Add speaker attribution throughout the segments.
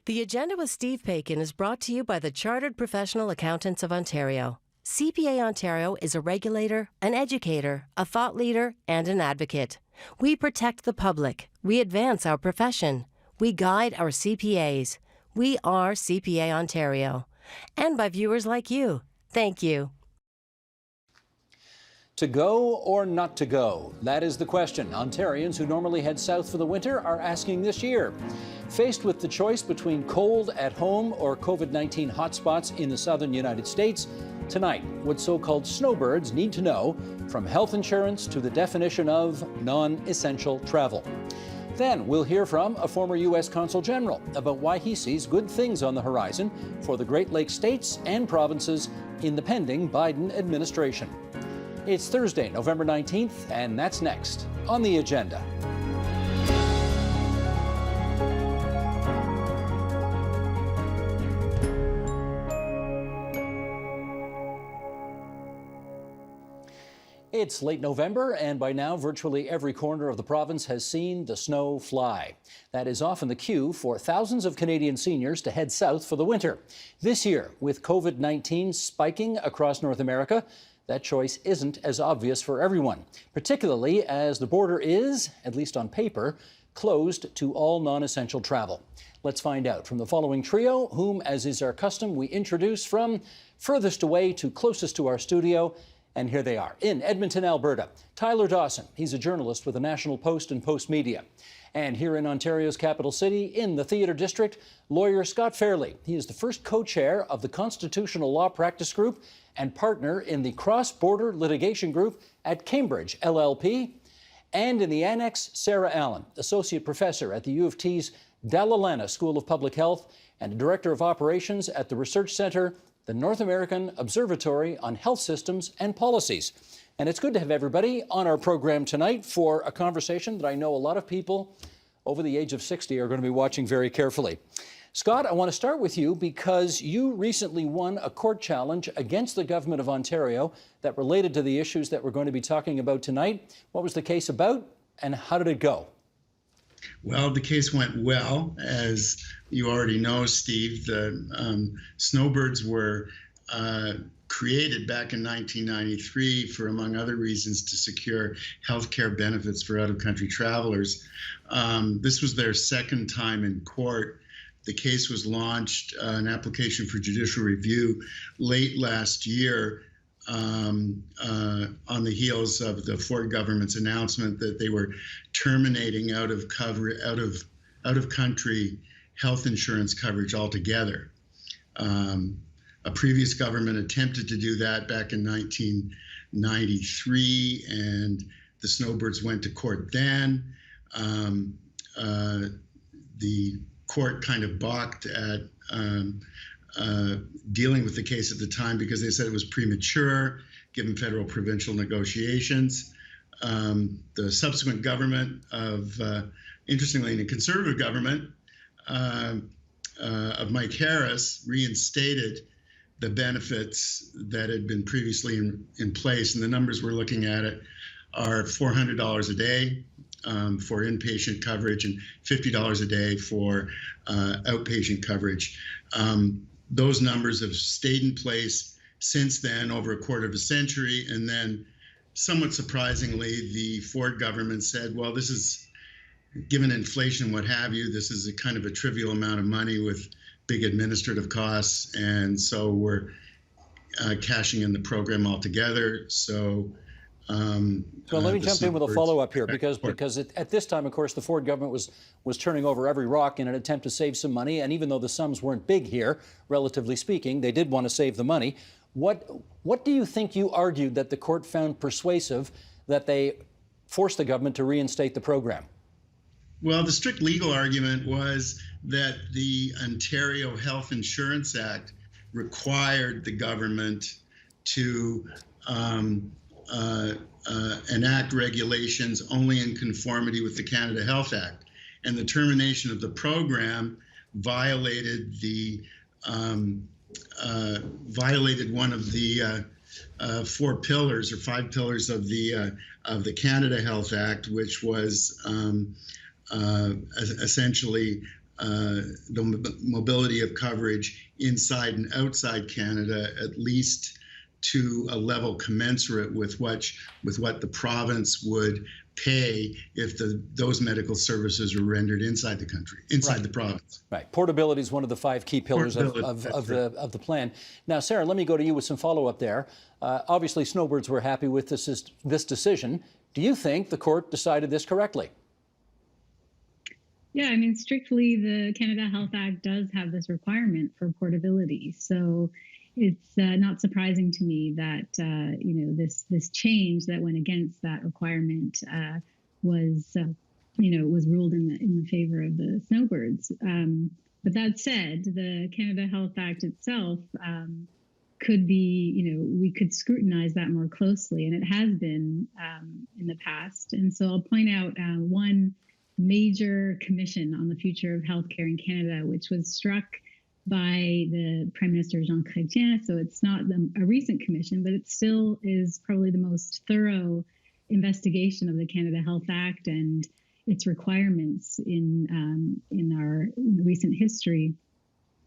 Speaker 1: The Agenda with Steve Paikin is brought to you by the Chartered Professional Accountants of Ontario. CPA Ontario is a regulator, an educator, a thought leader, and an advocate. We protect the public. We advance our profession. We guide our CPAs. We are CPA Ontario. And by viewers like you. Thank you.
Speaker 2: To go or not to go? That is the question Ontarians who normally head south for the winter are asking this year. Faced with the choice between cold at home or COVID-19 hotspots in the southern United States, tonight, what so-called snowbirds need to know, from health insurance to the definition of non-essential travel. Then we'll hear from a former U.S. Consul General about why he sees good things on the horizon for the Great Lakes states and provinces in the pending Biden administration. It's Thursday, November 19th, and that's next on the agenda. It's late November, and by now virtually every corner of the province has seen the snow fly. That is often the cue for thousands of Canadian seniors to head south for the winter. This year, with COVID-19 spiking across North America, that choice isn't as obvious for everyone, particularly as the border is, at least on paper, closed to all non-essential travel. Let's find out from the following trio, whom, as is our custom, we introduce from furthest away to closest to our studio. And here they are. In Edmonton, Alberta, Tyler Dawson. He's a journalist with the National Post and Post Media. And here in Ontario's capital city, in the Theatre District, lawyer Scott Fairley. He is the first co-chair of the Constitutional Law Practice Group and partner in the Cross-Border Litigation Group at Cambridge, LLP. And in the Annex, Sarah Allen, associate professor at the U of T's Dalla Lana School of Public Health and director of operations at the research center, the North American Observatory on Health Systems and Policies. And it's good to have everybody on our program tonight for a conversation that I know a lot of people over the age of 60 are going to be watching very carefully. Scott, I want to start with you because you recently won a court challenge against the government of Ontario that related to the issues that we're going to be talking about tonight. What was the case about and how did it go?
Speaker 3: Well, the case went well. As you already know, Steve, the snowbirds were created back in 1993 for, among other reasons, to secure health care benefits for out-of-country travelers. This was their second time in court. The case was launched, an application for judicial review, late last year on the heels of the Ford government's announcement that they were terminating out-of-country health insurance coverage altogether. A previous government attempted to do that back in 1993, and the snowbirds went to court then. The court kind of balked at dealing with the case at the time because they said it was premature, given federal provincial negotiations. The subsequent government of, interestingly, the Conservative government of Mike Harris reinstated the benefits that had been previously in place, and the numbers we're looking at it are $400 a day for inpatient coverage and $50 a day for outpatient coverage. Those numbers have stayed in place since then, over a quarter of a century, and then somewhat surprisingly, the Ford government said, well, this is, given inflation, what have you, this is a kind of a trivial amount of money with big administrative costs, and so we're cashing in the program altogether. So
Speaker 2: well, let me jump in with a follow-up here, because at this time, of course, the Ford government was turning over every rock in an attempt to save some money, and even though the sums weren't big here, relatively speaking, they did want to save the money. What do you think you argued that the court found persuasive that they forced the government to reinstate the program?
Speaker 3: Well, the strict legal argument was that the Ontario Health Insurance Act required the government to enact regulations only in conformity with the Canada Health Act. And the termination of the program violated one of the 4 pillars or 5 pillars of the Canada Health Act, which was essentially the mobility of coverage inside and outside Canada, at least to a level commensurate with what the province would pay if those medical services were rendered inside the country, inside the province.
Speaker 2: Right. Portability is one of the 5 key pillars of the plan. Now, Sarah, let me go to you with some follow-up there. Obviously, Snowbirds were happy with this decision. Do you think the court decided this correctly?
Speaker 4: Yeah, I mean, strictly, the Canada Health Act does have this requirement for portability. So it's not surprising to me that this change that went against that requirement was ruled in the favor of the Snowbirds. But that said, the Canada Health Act itself could be, we could scrutinize that more closely, and it has been in the past. And so I'll point out one major commission on the future of healthcare in Canada, which was struck by the Prime Minister Jean Chrétien. So it's not a recent commission, but it still is probably the most thorough investigation of the Canada Health Act and its requirements in our recent history.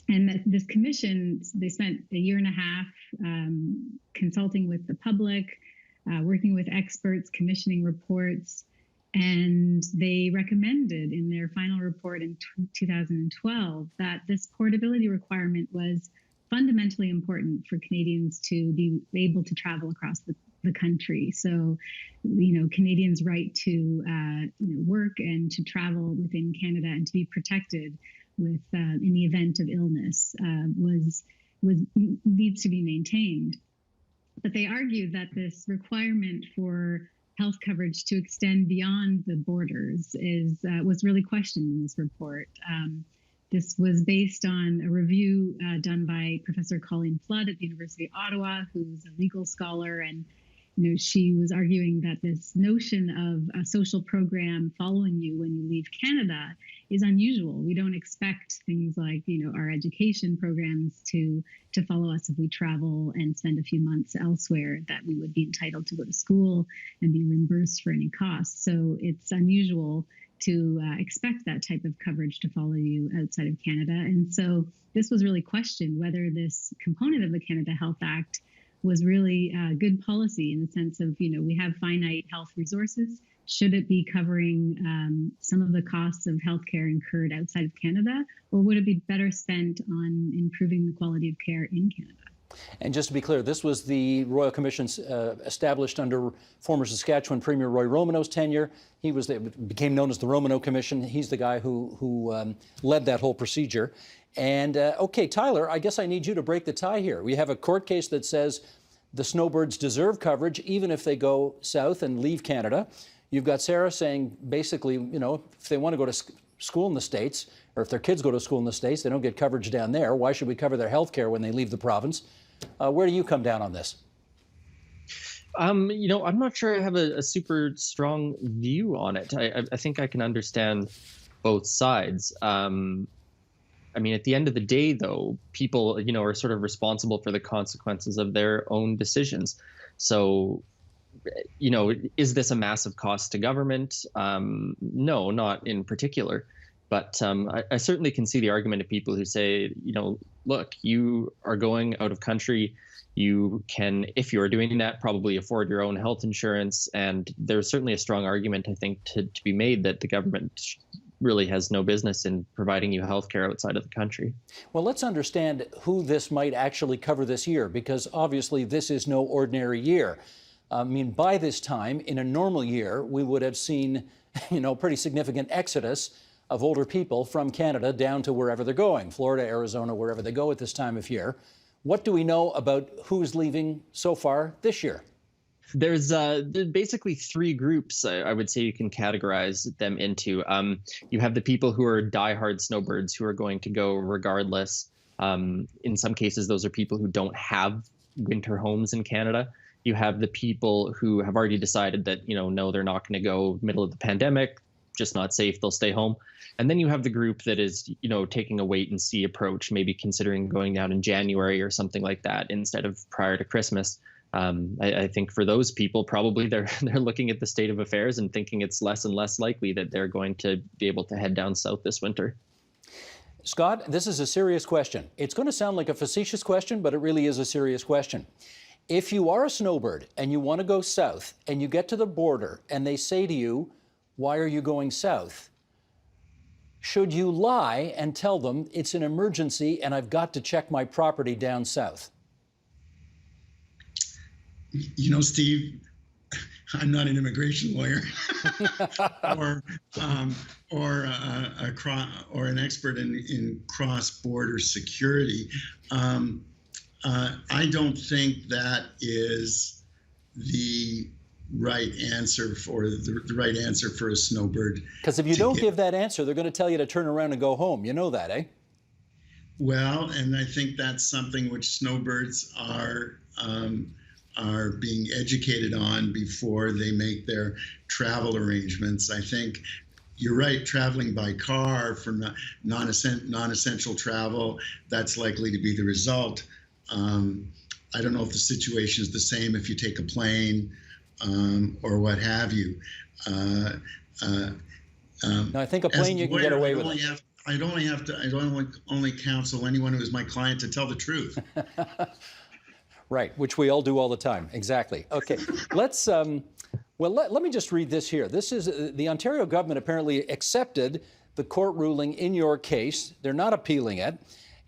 Speaker 4: And this commission, they spent a year and a half consulting with the public, working with experts, commissioning reports. And they recommended in their final report in 2012 that this portability requirement was fundamentally important for Canadians to be able to travel across the country. So, Canadians' right to work and to travel within Canada and to be protected with in the event of illness needs to be maintained. But they argued that this requirement for health coverage to extend beyond the borders was really questioned in this report. This was based on a review done by Professor Colleen Flood at the University of Ottawa, who's a legal scholar, and she was arguing that this notion of a social program following you when you leave Canada is unusual. We don't expect things like, our education programs to follow us if we travel and spend a few months elsewhere, that we would be entitled to go to school and be reimbursed for any costs. So it's unusual to expect that type of coverage to follow you outside of Canada. And so this was really questioned, whether this component of the Canada Health Act was really good policy in the sense of, we have finite health resources. Should it be covering some of the costs of healthcare incurred outside of Canada, or would it be better spent on improving the quality of care in Canada?
Speaker 2: And just to be clear, this was the Royal Commission established under former Saskatchewan Premier Roy Romano's tenure. It became known as the Romano Commission. He's the guy who led that whole procedure. And okay, Tyler, I guess I need you to break the tie here. We have a court case that says the Snowbirds deserve coverage even if they go south and leave Canada. You've got Sarah saying basically, if they want to go to school in the States, or if their kids go to school in the States, they don't get coverage down there. Why should we cover their health care when they leave the province? Where do you come down on this?
Speaker 5: I'm not sure I have a super strong view on it. I think I can understand both sides. I mean, at the end of the day, though, people, are sort of responsible for the consequences of their own decisions. So, is this a massive cost to government? No, not in particular. But I certainly can see the argument of people who say, look, you are going out of country. You can, if you are doing that, probably afford your own health insurance. And there's certainly a strong argument, I think, to be made that the government really has no business in providing you health care outside of the country.
Speaker 2: Well, let's understand who this might actually cover this year, because obviously this is no ordinary year. I mean, by this time, in a normal year, we would have seen, pretty significant exodus of older people from Canada down to wherever they're going, Florida, Arizona, wherever they go at this time of year. What do we know about who's leaving so far this year?
Speaker 5: There's basically 3 groups, I would say you can categorize them into. You have the people who are diehard snowbirds who are going to go regardless. In some cases, those are people who don't have winter homes in Canada. You have the people who have already decided that, no, they're not going to go middle of the pandemic, just not safe, they'll stay home. And then you have the group that is, taking a wait and see approach, maybe considering going down in January or something like that instead of prior to Christmas. I think for those people, probably they're looking at the state of affairs and thinking it's less and less likely that they're going to be able to head down south this winter.
Speaker 2: Scott, this is a serious question. It's going to sound like a facetious question, but it really is a serious question. If you are a snowbird and you want to go south and you get to the border and they say to you, why are you going south? Should you lie and tell them it's an emergency and I've got to check my property down south?
Speaker 3: You know, Steve, I'm not an immigration lawyer or an expert in cross-border security. I don't think that is the right answer for the right answer for a snowbird.
Speaker 2: Because if you don't give that answer, they're going to tell you to turn around and go home. You know that, eh?
Speaker 3: Well, and I think that's something which snowbirds are being educated on before they make their travel arrangements. I think you're right, traveling by car for non-essential travel, that's likely to be the result. I don't know if the situation is the same if you take a plane or what have you.
Speaker 2: No, I think a plane you can get away with it.
Speaker 3: I'd only counsel anyone who is my client to tell the truth.
Speaker 2: Right, which we all do all the time. Exactly. Okay, let's, let me just read this here. This is, the Ontario government apparently accepted the court ruling in your case. They're not appealing it.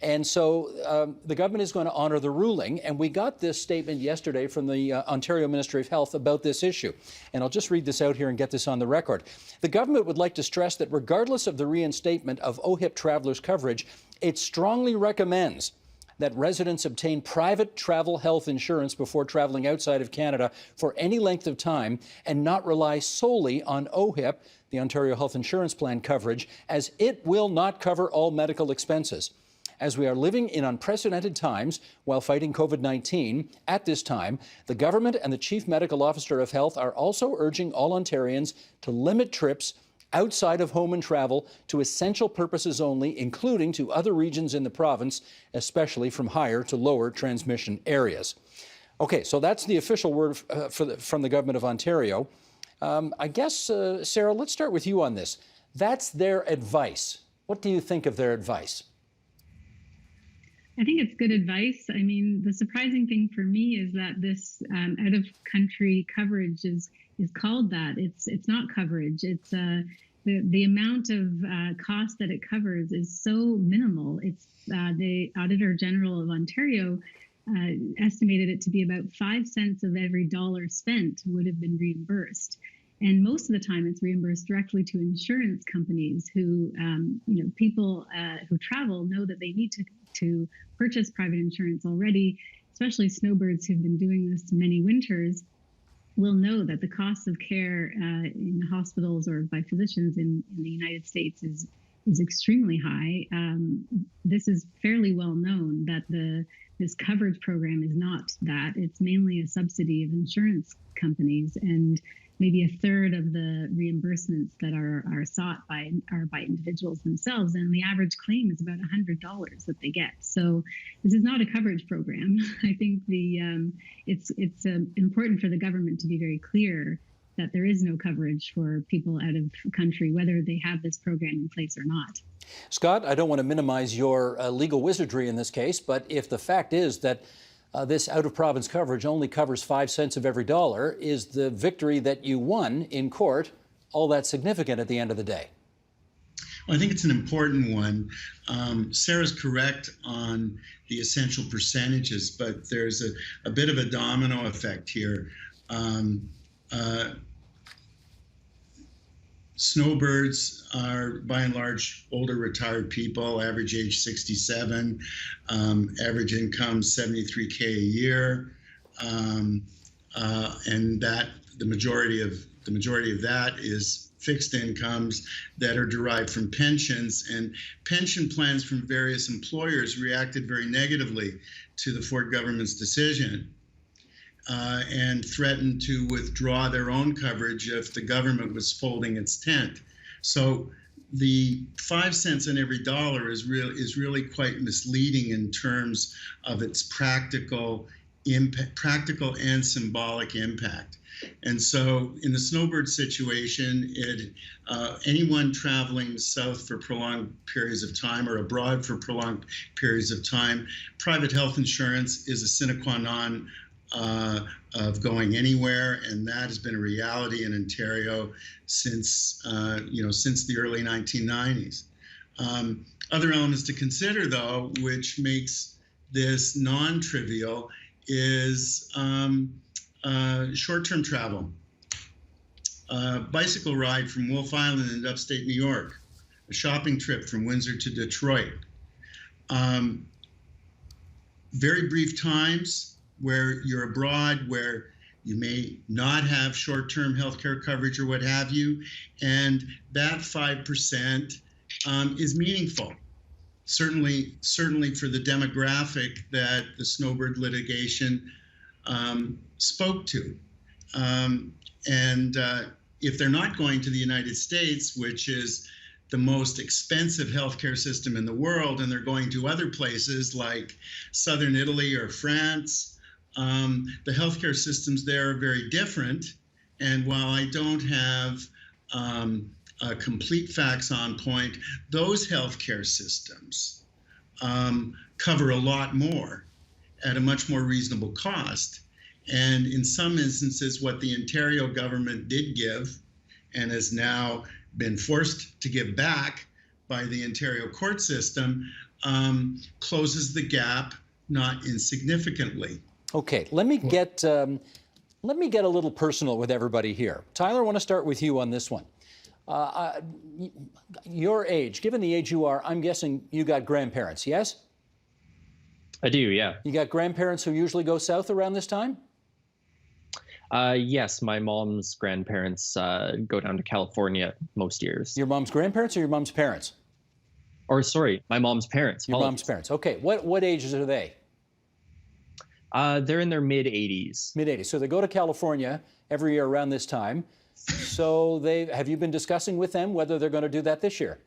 Speaker 2: And so the government is going to honor the ruling. And we got this statement yesterday from the Ontario Ministry of Health about this issue. And I'll just read this out here and get this on the record. The government would like to stress that regardless of the reinstatement of OHIP travelers coverage, it strongly recommends that residents obtain private travel health insurance before traveling outside of Canada for any length of time and not rely solely on OHIP, the Ontario Health Insurance Plan coverage, as it will not cover all medical expenses. As we are living in unprecedented times while fighting COVID-19, at this time, the government and the Chief Medical Officer of Health are also urging all Ontarians to limit trips outside of home and travel to essential purposes only, including to other regions in the province, especially from higher to lower transmission areas. Okay, so that's the official word from the Government of Ontario. I guess, Sarah, let's start with you on this. That's their advice. What do you think of their advice?
Speaker 4: I think it's good advice. I mean, the surprising thing for me is that this out-of-country coverage is called that. It's not coverage. It's the amount of cost that it covers is so minimal. It's the Auditor General of Ontario estimated it to be about 5 cents of every dollar spent would have been reimbursed. And most of the time, it's reimbursed directly to insurance companies who, people who travel know that they need to purchase private insurance already, especially snowbirds who've been doing this many winters, will know that the cost of care in hospitals or by physicians in the United States is extremely high. This is fairly well known that this coverage program is not that. It's mainly a subsidy of insurance companies, and maybe a third of the reimbursements that are sought are by individuals themselves, and the average claim is about $100 that they get. So this is not a coverage program. I think it's important for the government to be very clear that there is no coverage for people out of country, whether they have this program in place or not.
Speaker 2: Scott, I don't want to minimize your legal wizardry in this case, but if the fact is that this out-of-province coverage only covers 5 cents of every dollar, is the victory that you won in court all that significant at the end of the day?
Speaker 3: Well, I think it's an important one. Sarah's correct on the essential percentages, but there's a bit of a domino effect here. Snowbirds are, by and large, older retired people, average age 67, average income $73K a year, and that the majority of that is fixed incomes that are derived from pensions, and pension plans from various employers reacted very negatively to the Ford government's decision. And threatened to withdraw their own coverage if the government was folding its tent. So the 5 cents on every dollar is really quite misleading in terms of its practical practical and symbolic impact. And so in the Snowbird situation, anyone traveling south for prolonged periods of time or abroad for prolonged periods of time, private health insurance is a sine qua non of going anywhere, and that has been a reality in Ontario since since the early 1990s. Other elements to consider, though, which makes this non-trivial, is short-term travel. Bicycle ride from Wolf Island in upstate New York, a shopping trip from Windsor to Detroit. Very brief times where you're abroad, where you may not have short-term healthcare coverage or what have you, and that 5% is meaningful. Certainly for the demographic that the Snowbird litigation spoke to. If they're not going to the United States, which is the most expensive healthcare system in the world, and they're going to other places like southern Italy or France, the healthcare systems there are very different. And while I don't have complete facts on point, those healthcare systems cover a lot more at a much more reasonable cost. And in some instances, what the Ontario government did give and has now been forced to give back by the Ontario court system closes the gap not insignificantly.
Speaker 2: Okay, let me get a little personal with everybody here. Tyler, I want to start with you on this one. Your age, given the age you are, I'm guessing you got grandparents, yes?
Speaker 5: I do, yeah.
Speaker 2: You got grandparents who usually go south around this time?
Speaker 5: Yes, my mom's grandparents go down to California most years.
Speaker 2: Your mom's grandparents or your mom's parents?
Speaker 5: Or sorry, my mom's parents.
Speaker 2: Your mom's parents. Okay, what ages are they?
Speaker 5: They're in their mid-80s.
Speaker 2: Mid-80s. So they go to California every year around this time. So have you been discussing with them whether they're going to do that this year?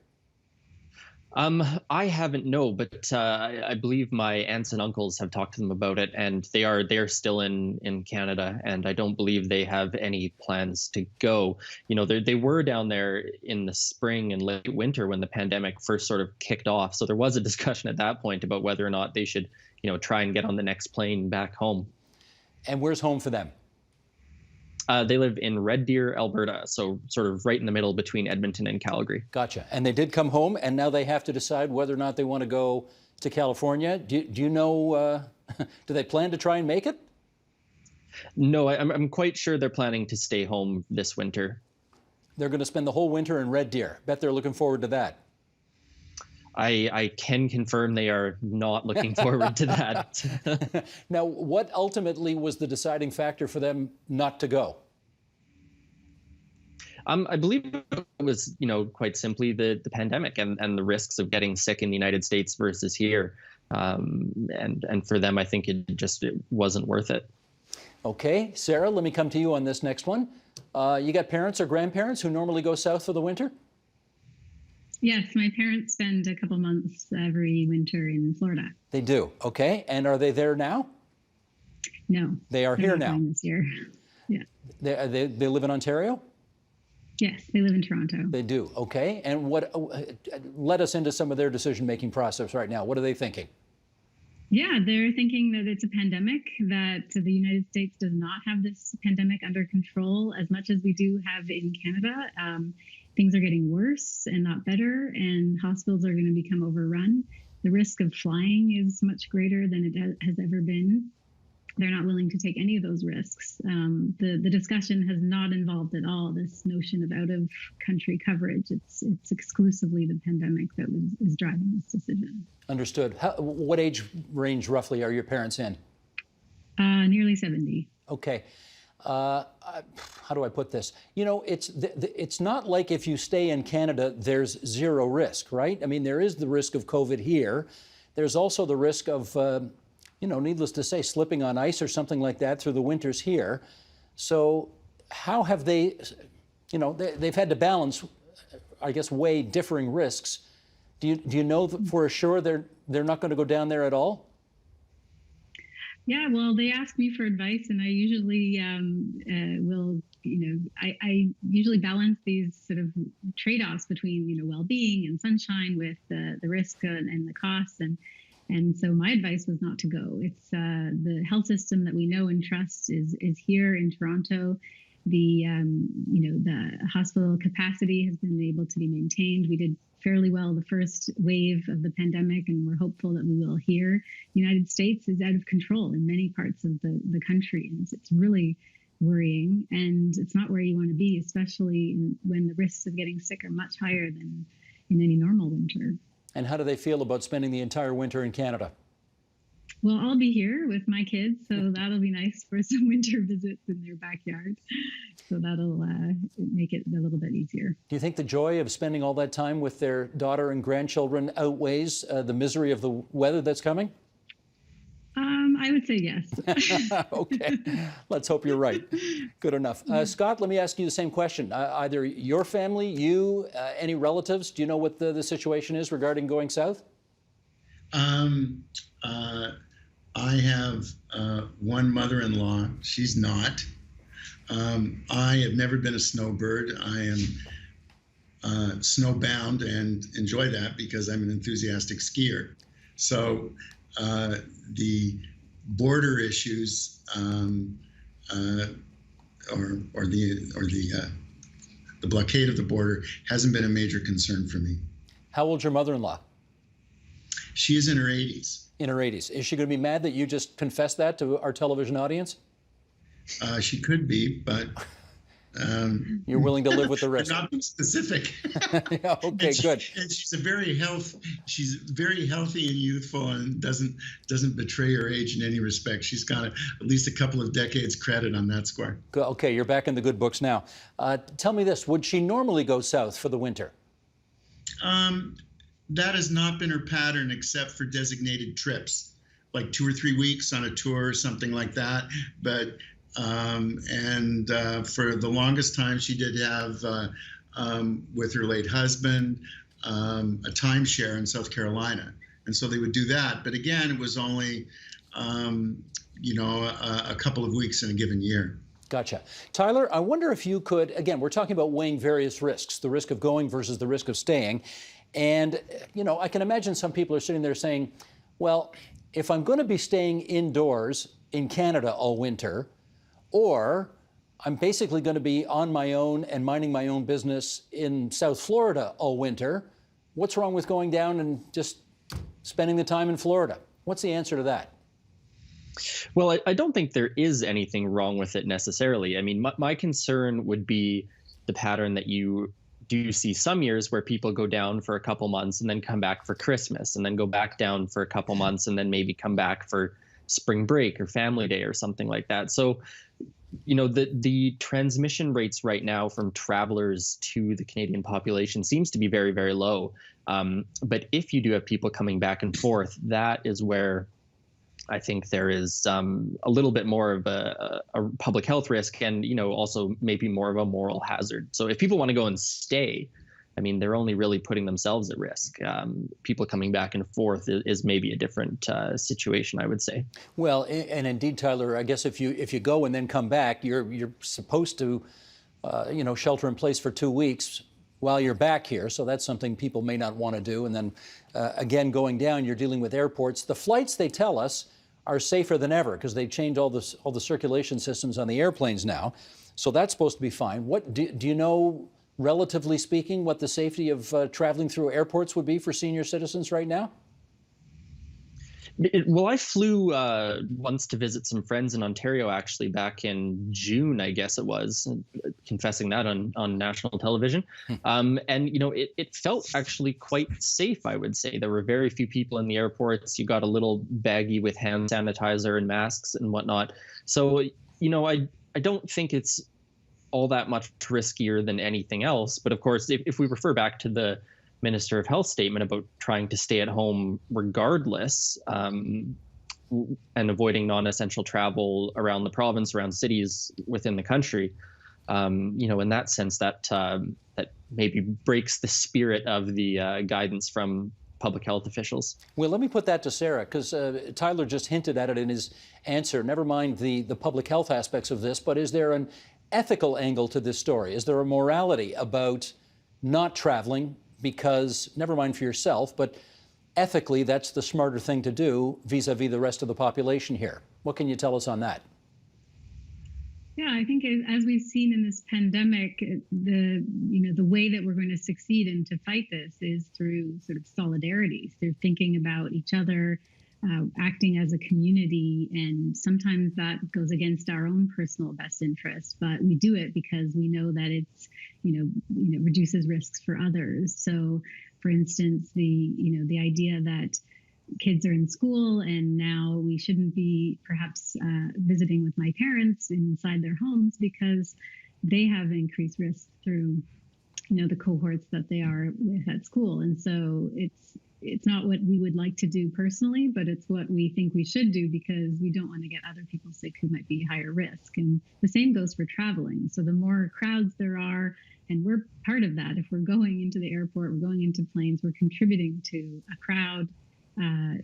Speaker 5: I haven't, no, but I believe my aunts and uncles have talked to them about it, and they are still in Canada, and I don't believe they have any plans to go. You know, they were down there in the spring and late winter when the pandemic first sort of kicked off. So there was a discussion at that point about whether or not they should, try and get on the next plane back home.
Speaker 2: And where's home for them?
Speaker 5: They live in Red Deer, Alberta, so sort of right in the middle between Edmonton and Calgary.
Speaker 2: Gotcha. And they did come home, and now they have to decide whether or not they want to go to California. Do you know, do they plan to try and make it?
Speaker 5: No, I'm quite sure they're planning to stay home this winter.
Speaker 2: They're going to spend the whole winter in Red Deer. Bet they're looking forward to that.
Speaker 5: I can confirm they are not looking forward to that.
Speaker 2: Now, what ultimately was the deciding factor for them not to go?
Speaker 5: I believe it was, quite simply the pandemic and the risks of getting sick in the United States versus here. And for them, I think it wasn't worth it.
Speaker 2: Okay, Sarah, let me come to you on this next one. You got parents or grandparents who normally go south for the winter?
Speaker 4: Yes, my parents spend a couple months every winter in Florida.
Speaker 2: They do, okay. And are they there now?
Speaker 4: No.
Speaker 2: They are here now?
Speaker 4: This year. Yeah.
Speaker 2: They live in Ontario?
Speaker 4: Yes, they live in Toronto.
Speaker 2: They do, okay. And let us into some of their decision-making process right now. What are they thinking?
Speaker 4: Yeah, they're thinking that it's a pandemic, that the United States does not have this pandemic under control as much as we do have in Canada. Things are getting worse and not better, and hospitals are going to become overrun. The risk of flying is much greater than it has ever been. They're not willing to take any of those risks. The discussion has not involved at all this notion of out-of-country coverage. It's exclusively the pandemic that is driving this decision.
Speaker 2: Understood. What age range roughly are your parents in?
Speaker 4: Nearly 70.
Speaker 2: Okay. How do I put this? It's not like if you stay in Canada, there's zero risk, right? I mean, there is the risk of COVID here. There's also the risk of, needless to say, slipping on ice or something like that through the winters here. So how have they, they've had to balance, I guess, weigh differing risks. Do you know for sure they're not going to go down there at all?
Speaker 4: Yeah, well, they ask me for advice, and I usually will, I usually balance these sort of trade-offs between, well-being and sunshine with the risk and the costs. And so my advice was not to go. It's the health system that we know and trust is here in Toronto. The hospital capacity has been able to be maintained. We did fairly well the first wave of the pandemic, and we're hopeful that we will here. The United States is out of control in many parts of the country, and it's really worrying, and it's not where you want to be, especially when the risks of getting sick are much higher than in any normal winter.
Speaker 2: And how do they feel about spending the entire winter in Canada?
Speaker 4: Well, I'll be here with my kids, so that'll be nice for some winter visits in their backyard. So that'll make it a little bit easier.
Speaker 2: Do you think the joy of spending all that time with their daughter and grandchildren outweighs the misery of the weather that's coming?
Speaker 4: I would say yes.
Speaker 2: Okay, let's hope you're right. Good enough. Scott, let me ask you the same question. Either your family, you, any relatives, do you know what the situation is regarding going south?
Speaker 3: I have one mother-in-law. She's not. I have never been a snowbird. I am snowbound and enjoy that because I'm an enthusiastic skier. So the border issues or the blockade of the border hasn't been a major concern for me.
Speaker 2: How old's your mother-in-law?
Speaker 3: She is in her 80s.
Speaker 2: In her 80s. Is she going to be mad that you just confessed that to our television audience?
Speaker 3: She could be, but
Speaker 2: you're willing to live with the risk.
Speaker 3: Not be specific.
Speaker 2: Yeah, okay, good.
Speaker 3: And she's very healthy and youthful, and doesn't betray her age in any respect. She's got at least a couple of decades credit on that score.
Speaker 2: Okay, you're back in the good books now. Tell me this: would she normally go south for the winter?
Speaker 3: That has not been her pattern, except for designated trips, like 2 or 3 weeks on a tour or something like that. But for the longest time, she did have, with her late husband, a timeshare in South Carolina. And so they would do that. But again, it was only, a couple of weeks in a given year.
Speaker 2: Gotcha. Tyler, I wonder if you could, again, we're talking about weighing various risks, the risk of going versus the risk of staying. And, I can imagine some people are sitting there saying, well, if I'm going to be staying indoors in Canada all winter, or I'm basically going to be on my own and minding my own business in South Florida all winter, what's wrong with going down and just spending the time in Florida? What's the answer to that?
Speaker 5: Well, I don't think there is anything wrong with it necessarily. I mean, my concern would be the pattern that you do see some years where people go down for a couple months and then come back for Christmas and then go back down for a couple months and then maybe come back for spring break or family day or something like that. So, the transmission rates right now from travelers to the Canadian population seems to be very, very low. But if you do have people coming back and forth, that is where I think there is a little bit more of a public health risk and, also maybe more of a moral hazard. So if people want to go and stay, I mean, they're only really putting themselves at risk. People coming back and forth is maybe a different situation, I would say.
Speaker 2: Well, and indeed, Tyler, I guess if you go and then come back, you're supposed to, shelter in place for 2 weeks while you're back here. So that's something people may not want to do. And then again, going down, you're dealing with airports. The flights, they tell us, are safer than ever because they changed all the circulation systems on the airplanes now. So that's supposed to be fine. What do you know, relatively speaking, what the safety of traveling through airports would be for senior citizens right now?
Speaker 5: Well, I flew once to visit some friends in Ontario, actually, back in June, I guess it was, confessing that on national television. And, it felt actually quite safe, I would say. There were very few people in the airports. You got a little baggie with hand sanitizer and masks and whatnot. So, I don't think it's all that much riskier than anything else. But of course, if we refer back to the Minister of Health statement about trying to stay at home regardless and avoiding non-essential travel around the province, around cities within the country, in that sense, that maybe breaks the spirit of the guidance from public health officials.
Speaker 2: Well, let me put that to Sarah, because Tyler just hinted at it in his answer. Never mind the public health aspects of this, but is there an ethical angle to this story? Is there a morality about not traveling because, never mind for yourself, but ethically that's the smarter thing to do vis-a-vis the rest of the population here? What can you tell us on that?
Speaker 4: Yeah, I think as we've seen in this pandemic, the way that we're going to succeed and to fight this is through sort of solidarity, through thinking about each other, acting as a community, and sometimes that goes against our own personal best interest, but we do it because we know that it's reduces risks for others. So, for instance, the idea that kids are in school and now we shouldn't be perhaps visiting with my parents inside their homes because they have increased risk through the cohorts that they are with at school. And so it's not what we would like to do personally, but it's what we think we should do because we don't want to get other people sick who might be higher risk. And the same goes for traveling. So the more crowds there are, and we're part of that. If we're going into the airport, we're going into planes, we're contributing to a crowd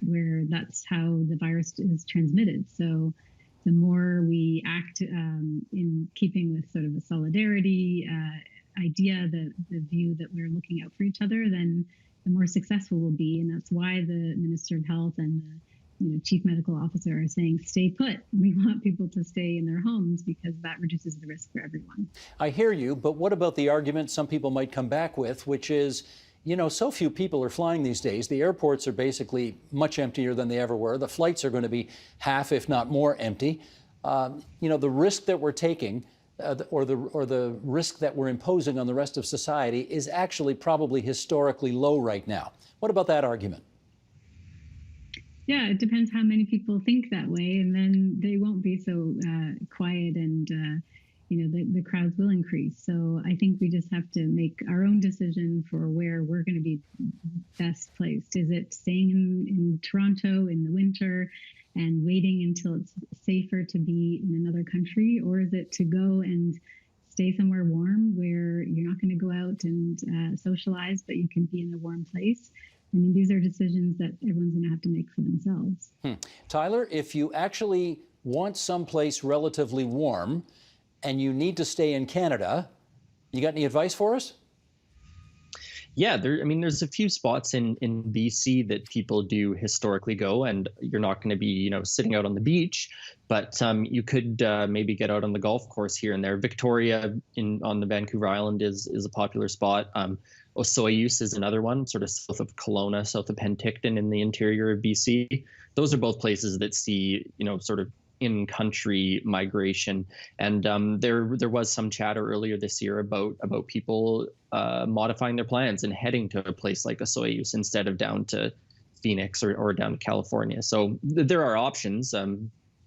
Speaker 4: where that's how the virus is transmitted. So the more we act in keeping with sort of a solidarity idea, the view that we're looking out for each other, then the more successful we'll be. And that's why the Minister of Health and the Chief Medical Officer are saying, stay put. We want people to stay in their homes because that reduces the risk for everyone.
Speaker 2: I hear you, but what about the argument some people might come back with, which is, so few people are flying these days. The airports are basically much emptier than they ever were. The flights are going to be half, if not more, empty. The risk that we're taking or the risk that we're imposing on the rest of society is actually probably historically low right now. What about that argument?
Speaker 4: Yeah, it depends how many people think that way, and then they won't be so quiet, and the crowds will increase. So I think we just have to make our own decision for where we're going to be best placed. Is it staying in Toronto in the winter and waiting until it's safer to be in another country, or is it to go and stay somewhere warm where you're not going to go out and socialize, but you can be in a warm place? I mean, these are decisions that everyone's going to have to make for themselves.
Speaker 2: Tyler, if you actually want someplace relatively warm and you need to stay in Canada, you got any advice for us?
Speaker 5: Yeah, there's a few spots in BC that people do historically go, and you're not going to be, sitting out on the beach, but you could maybe get out on the golf course here and there. Victoria on the Vancouver Island is a popular spot. Osoyoos is another one, sort of south of Kelowna, south of Penticton in the interior of BC. Those are both places that see, sort of in-country migration. And there was some chatter earlier this year about people modifying their plans and heading to a place like Osoyoos instead of down to Phoenix or down to California. So there are options.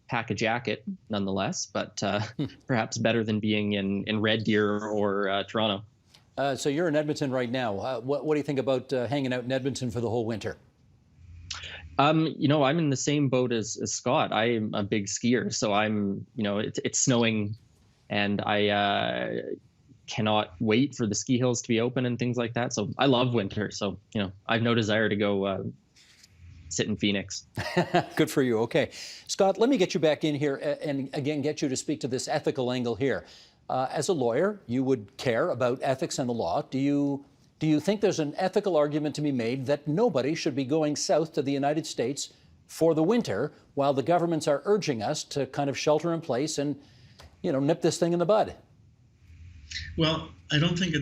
Speaker 5: Pack a jacket nonetheless, but perhaps better than being in Red Deer or Toronto.
Speaker 2: So you're in Edmonton right now. What do you think about hanging out in Edmonton for the whole winter?
Speaker 5: I'm in the same boat as Scott. I'm a big skier, so it's snowing, and I cannot wait for the ski hills to be open and things like that. So I love winter. So I have no desire to go sit in Phoenix.
Speaker 2: Good for you. Okay, Scott, let me get you back in here and again get you to speak to this ethical angle here. As a lawyer, you would care about ethics and the law. Do you think there's an ethical argument to be made that nobody should be going south to the United States for the winter while the governments are urging us to kind of shelter in place and, nip this thing in the bud?
Speaker 3: Well, I don't think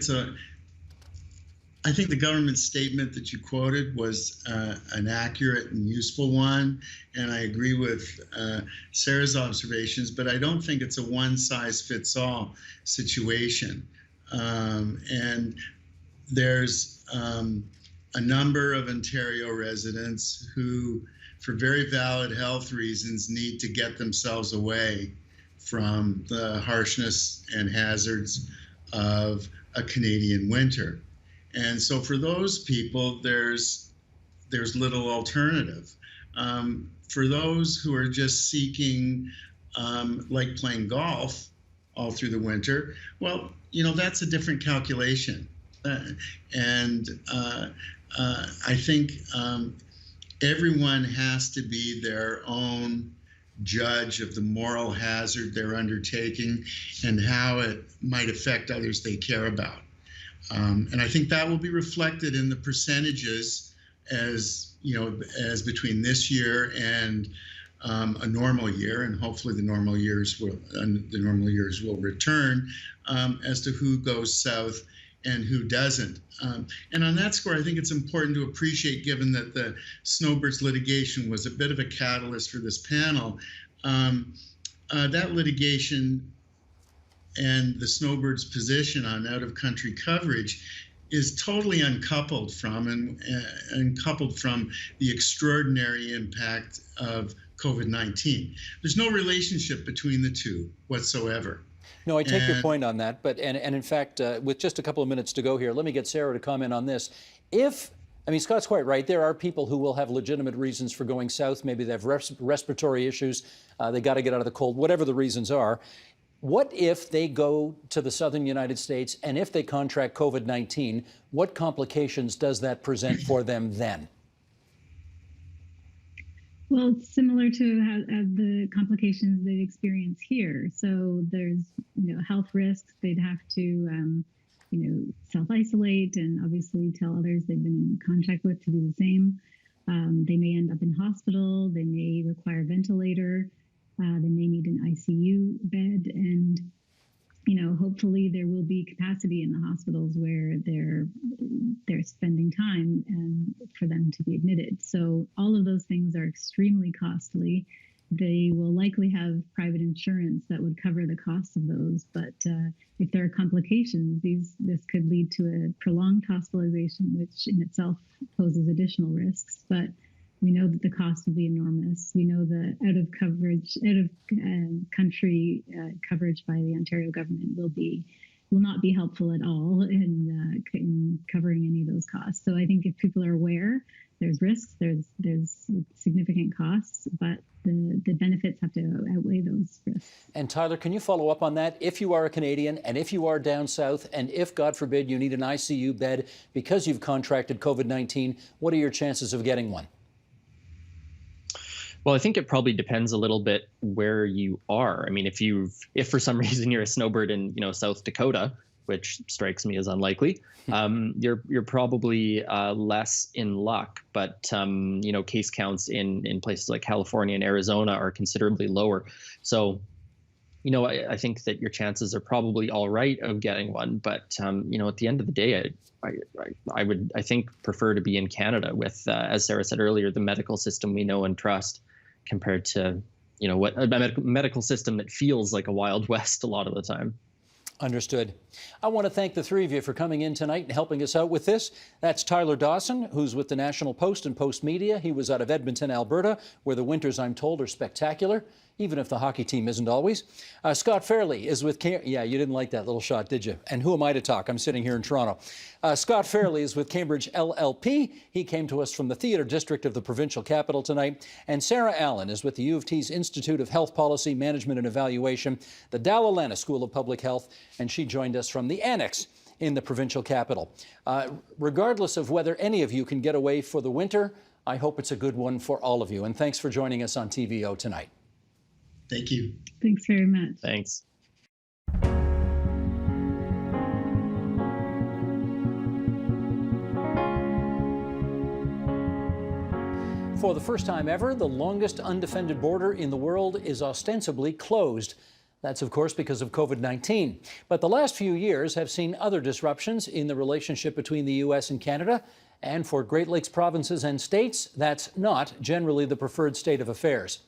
Speaker 3: I think the government statement that you quoted was an accurate and useful one, and I agree with Sarah's observations, but I don't think it's a one-size-fits-all situation. And there's a number of Ontario residents who, for very valid health reasons, need to get themselves away from the harshness and hazards of a Canadian winter. And so for those people, there's little alternative. For those who are just seeking, like playing golf all through the winter, well, that's a different calculation. And I think everyone has to be their own judge of the moral hazard they're undertaking and how it might affect others they care about. And I think that will be reflected in the percentages as between this year and a normal year, and hopefully the normal years will return as to who goes south and who doesn't. And on that score, I think it's important to appreciate, given that the Snowbirds litigation was a bit of a catalyst for this panel, that litigation and the Snowbirds' position on out-of-country coverage is totally uncoupled from the extraordinary impact of COVID-19. There's no relationship between the two whatsoever.
Speaker 2: No, I take your point on that, but and in fact, with just a couple of minutes to go here, let me get Sarah to comment on this. Scott's quite right. There are people who will have legitimate reasons for going south. Maybe they have respiratory issues. They got to get out of the cold, whatever the reasons are. What if they go to the southern United States and if they contract COVID-19, what complications does that present for them then?
Speaker 4: Well, it's similar to how the complications they experience here. So there's, health risks. They'd have to, self-isolate and obviously tell others they've been in contact with to do the same. They may end up in hospital. They may require a ventilator. They may need an ICU bed, and hopefully there will be capacity in the hospitals where they're spending time and for them to be admitted. So all of those things are extremely costly. They will likely have private insurance that would cover the cost of those, but if there are complications, this could lead to a prolonged hospitalization, which in itself poses additional risks. But we know that the cost will be enormous. We know the country coverage by the Ontario government will not be helpful at all in covering any of those costs. So I think if people are aware, there's risks, there's significant costs, but the benefits have to outweigh those risks.
Speaker 2: And Tyler, can you follow up on that? If you are a Canadian and if you are down south and if, God forbid, you need an ICU bed because you've contracted COVID-19, what are your chances of getting one?
Speaker 5: Well, I think it probably depends a little bit where you are. I mean, if for some reason you're a snowbird in, South Dakota, which strikes me as unlikely, you're probably less in luck. But case counts in places like California and Arizona are considerably lower. So, I think that your chances are probably all right of getting one. But at the end of the day, I would prefer to be in Canada with, as Sarah said earlier, the medical system we know and trust, compared to what a medical system that feels like a Wild West a lot of the time.
Speaker 2: Understood. I want to thank the three of you for coming in tonight and helping us out with this. That's Tyler Dawson, who's with the National Post and Post Media. He was out of Edmonton, Alberta, where the winters, I'm told, are spectacular, even if the hockey team isn't always. Scott Fairley is with... Yeah, you didn't like that little shot, did you? And who am I to talk? I'm sitting here in Toronto. Scott Fairley is with Cambridge LLP. He came to us from the Theatre District of the provincial capital tonight. And Sarah Allen is with the U of T's Institute of Health Policy, Management and Evaluation, the Dalla School of Public Health, and she joined us from the Annex in the provincial capital. Regardless of whether any of you can get away for the winter, I hope it's a good one for all of you. And thanks for joining us on TVO tonight.
Speaker 3: Thank you.
Speaker 4: Thanks very much.
Speaker 5: Thanks.
Speaker 2: For the first time ever, the longest undefended border in the world is ostensibly closed. That's, of course, because of COVID-19. But the last few years have seen other disruptions in the relationship between the U.S. and Canada. And for Great Lakes provinces and states, that's not generally the preferred state of affairs.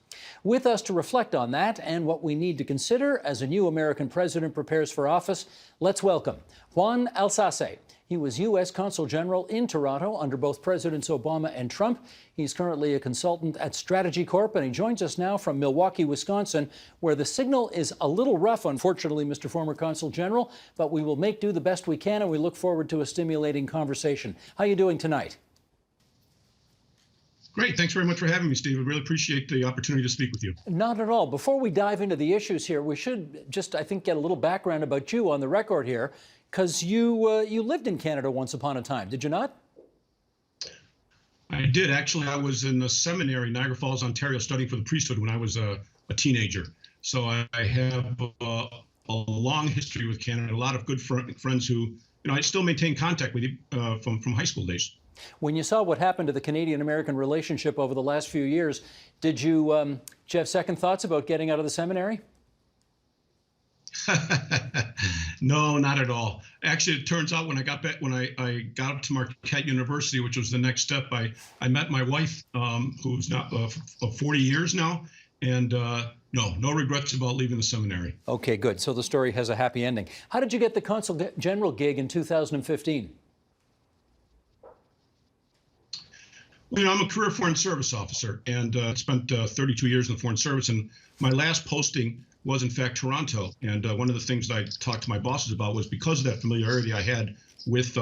Speaker 2: With us to reflect on that and what we need to consider as a new American president prepares for office, let's welcome Juan Alsace. He was U.S. Consul General in Toronto under both Presidents Obama and Trump. He's currently a consultant at Strategy Corp, and he joins us now from Milwaukee, Wisconsin, where the signal is a little rough, unfortunately, Mr. Former Consul General, but we will make do the best we can, and we look forward to a stimulating conversation. How are you doing tonight?
Speaker 6: Great. Thanks very much for having me, Steve. I really appreciate the opportunity to speak with you.
Speaker 2: Not at all. Before we dive into the issues here, we should just, I think, get a little background about you on the record here, because you lived in Canada once upon a time, did you not?
Speaker 6: I did. Actually, I was in the seminary in Niagara Falls, Ontario, studying for the priesthood when I was a teenager. So I have a long history with Canada, a lot of good friends who, I still maintain contact with from high school days.
Speaker 2: When you saw what happened to the Canadian-American relationship over the last few years, did you have second thoughts about getting out of the seminary?
Speaker 6: No, not at all. Actually, it turns out when I got back, when I got up to Marquette University, which was the next step, I met my wife, who's now 40 years now, and no regrets about leaving the seminary.
Speaker 2: Okay, good. So the story has a happy ending. How did you get the Consul General gig in 2015?
Speaker 6: Well, I'm a career Foreign Service officer and spent 32 years in the Foreign Service. And my last posting was, in fact, Toronto. And one of the things that I talked to my bosses about was because of that familiarity I had with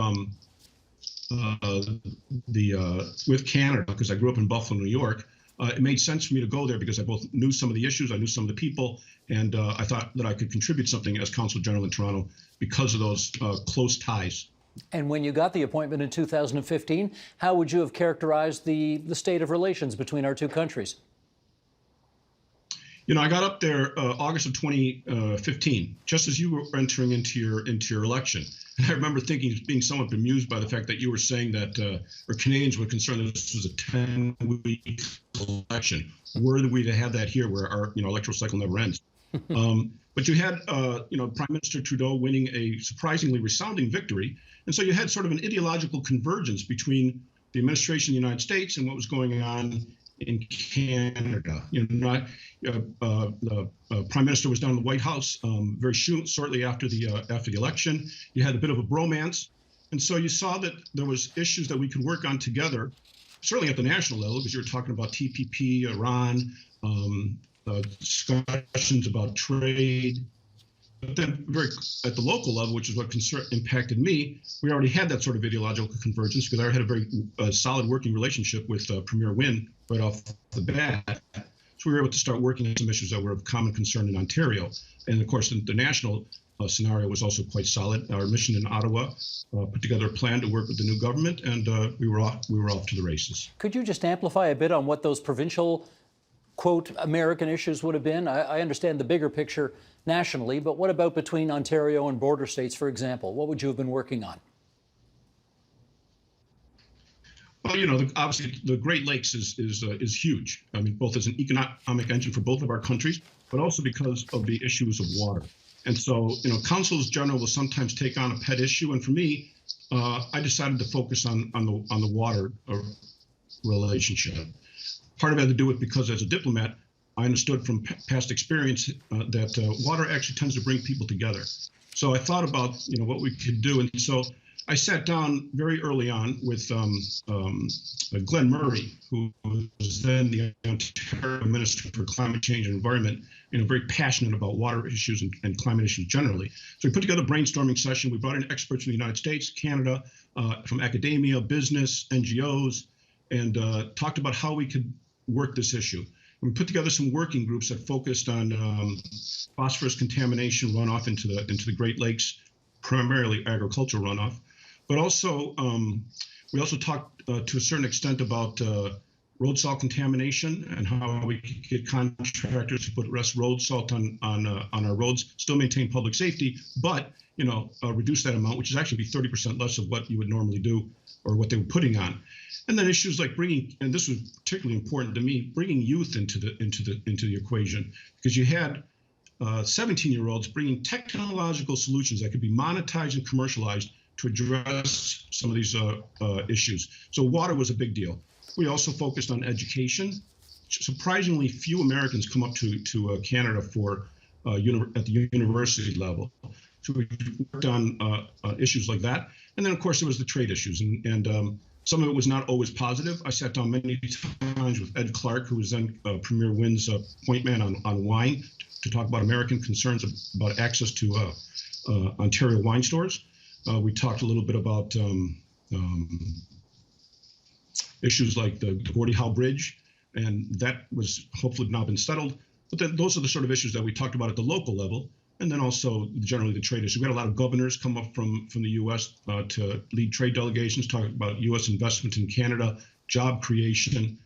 Speaker 6: with Canada, because I grew up in Buffalo, New York. It made sense for me to go there because I both knew some of the issues, I knew some of the people, and I thought that I could contribute something as Consul General in Toronto because of those close ties.
Speaker 2: And when you got the appointment in 2015, how would you have characterized the state of relations between our two countries?
Speaker 6: I got up there August of 2015, just as you were entering into your election. And I remember being somewhat bemused by the fact that you were saying that, or Canadians were concerned that this was a 10-week election. Were we to have that here, where our electoral cycle never ends? But you had Prime Minister Trudeau winning a surprisingly resounding victory, and so you had sort of an ideological convergence between the administration of the United States and what was going on in Canada. The Prime Minister was down in the White House very shortly after the election. You had a bit of a bromance, and so you saw that there was issues that we could work on together, certainly at the national level, because you were talking about TPP, Iran, discussions about trade. But then at the local level, which is what impacted me, we already had that sort of ideological convergence because I had a very solid working relationship with Premier Wynne right off the bat. So we were able to start working on some issues that were of common concern in Ontario. And of course, the national scenario was also quite solid. Our mission in Ottawa put together a plan to work with the new government, and we were off to the races.
Speaker 2: Could you just amplify a bit on what those provincial, quote, American issues would have been? I understand the bigger picture nationally, but what about between Ontario and border states, for example? What would you have been working on?
Speaker 6: Well, obviously the Great Lakes is huge. I mean, both as an economic engine for both of our countries, but also because of the issues of water. And so, Consuls General will sometimes take on a pet issue, and for me, I decided to focus on the water relationship. Part of it had to do with because as a diplomat, I understood from past experience that water actually tends to bring people together. So I thought about what we could do, and so I sat down very early on with Glenn Murray, who was then the Ontario Minister for Climate Change and Environment, very passionate about water issues and climate issues generally. So we put together a brainstorming session. We brought in experts from the United States, Canada, from academia, business, NGOs, and talked about how we could work this issue. And we put together some working groups that focused on phosphorus contamination runoff into the Great Lakes, primarily agricultural runoff. But also, we also talked to a certain extent about road salt contamination and how we could get contractors to put less road salt on our roads, still maintain public safety, but reduce that amount, which is actually be 30% less of what you would normally do or what they were putting on. And then issues like bringing, and this was particularly important to me, bringing youth into the equation, because you had 17-year-olds bringing technological solutions that could be monetized and commercialized to address some of these issues. So water was a big deal. We also focused on education. Surprisingly, few Americans come up to Canada for at the university level. So we worked on issues like that. And then, of course, there was the trade issues. And some of it was not always positive. I sat down many times with Ed Clark, who was then Premier Wynn's point man on wine, to talk about American concerns about access to Ontario wine stores. We talked a little bit about issues like the Gordie Howe Bridge, and that was hopefully now been settled. But then those are the sort of issues that we talked about at the local level, and then also generally the trade issues. We had a lot of governors come up from the U.S. To lead trade delegations, talking about U.S. investment in Canada job creation.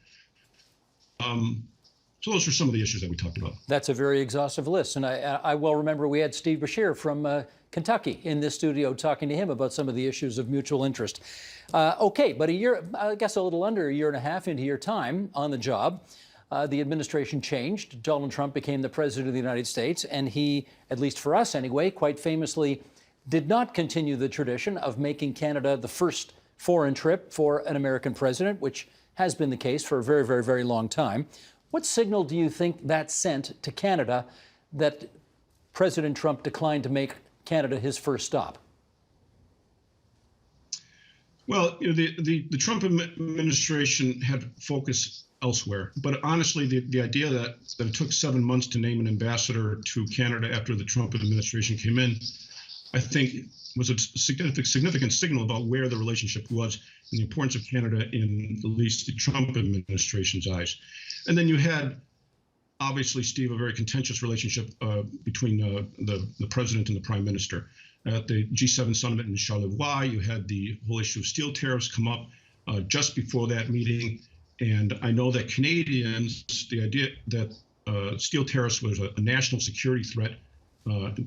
Speaker 6: So those are some of the issues that we talked about.
Speaker 2: That's a very exhaustive list. And I well remember we had Steve Beshear from Kentucky in this studio talking to him about some of the issues of mutual interest. Okay, but I guess a little under a year and a half into your time on the job, the administration changed. Donald Trump became the president of the United States, and he, at least for us anyway, quite famously did not continue the tradition of making Canada the first foreign trip for an American president, which has been the case for a very, very, very long time. What signal do you think that sent to Canada that President Trump declined to make Canada his first stop?
Speaker 6: Well, the Trump administration had focus elsewhere. But honestly, the idea that it took 7 months to name an ambassador to Canada after the Trump administration came in, I think was a significant signal about where the relationship was and the importance of Canada in at least the Trump administration's eyes. And then you had, obviously, Steve, a very contentious relationship between the president and the prime minister. At the G7 summit in Charlevoix, you had the whole issue of steel tariffs come up just before that meeting. And I know that Canadians, the idea that steel tariffs was a national security threat,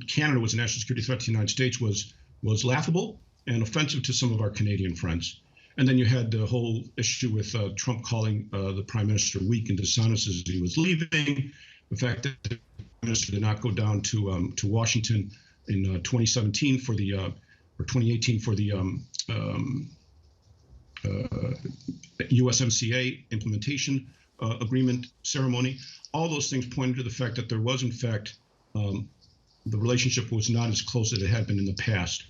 Speaker 6: Canada was a national security threat to the United States, was laughable and offensive to some of our Canadian friends. And then you had the whole issue with Trump calling the prime minister weak and dishonest as he was leaving. The fact that the prime minister did not go down to Washington in 2017 for the or 2018 for the USMCA implementation agreement ceremony. All those things pointed to the fact that there was, in fact, the relationship was not as close as it had been in the past.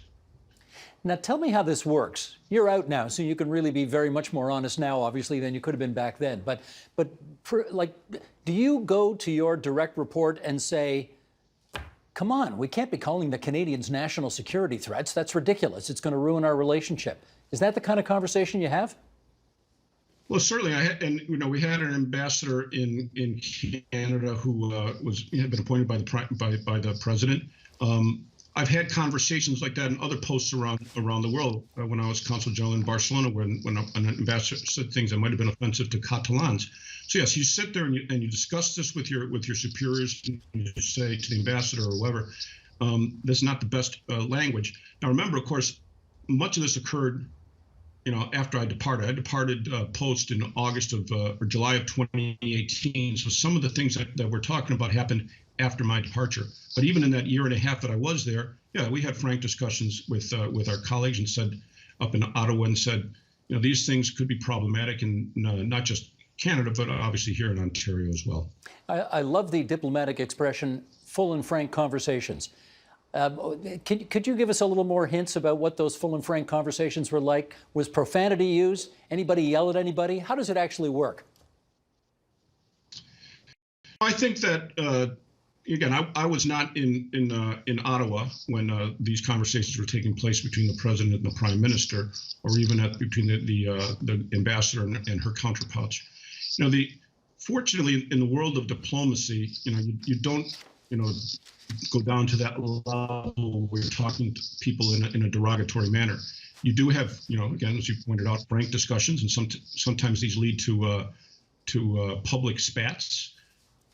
Speaker 2: Now, tell me how this works. You're out now, so you can really be very much more honest now, obviously, than you could have been back then. But do you go to your direct report and say, come on, we can't be calling the Canadians national security threats. That's ridiculous. It's going to ruin our relationship. Is that the kind of conversation you have?
Speaker 6: Well, certainly, we had an ambassador in Canada who had been appointed by the president. I've had conversations like that in other posts around the world. When I was Consul General in Barcelona, when an ambassador said things that might have been offensive to Catalans. So yes, you sit there and you discuss this with your superiors, and you say to the ambassador or whoever, this is not the best language. Now remember, of course, much of this occurred, after I departed. I departed post in August of or July of 2018. So some of the things that we're talking about happened after my departure. But even in that year and a half that I was there, yeah, we had frank discussions with our colleagues and said up in Ottawa and said, these things could be problematic in not just Canada, but obviously here in Ontario as well.
Speaker 2: I love the diplomatic expression, full and frank conversations. Could you give us a little more hints about what those full and frank conversations were like? Was profanity used? Anybody yell at anybody? How does it actually work?
Speaker 6: I think that, again, I was not in Ottawa when these conversations were taking place between the president and the prime minister, or even between the ambassador and her counterparts. Fortunately, in the world of diplomacy, you don't, go down to that level where you're talking to people in a derogatory manner. You do have, again, as you pointed out, frank discussions, and sometimes these lead to public spats.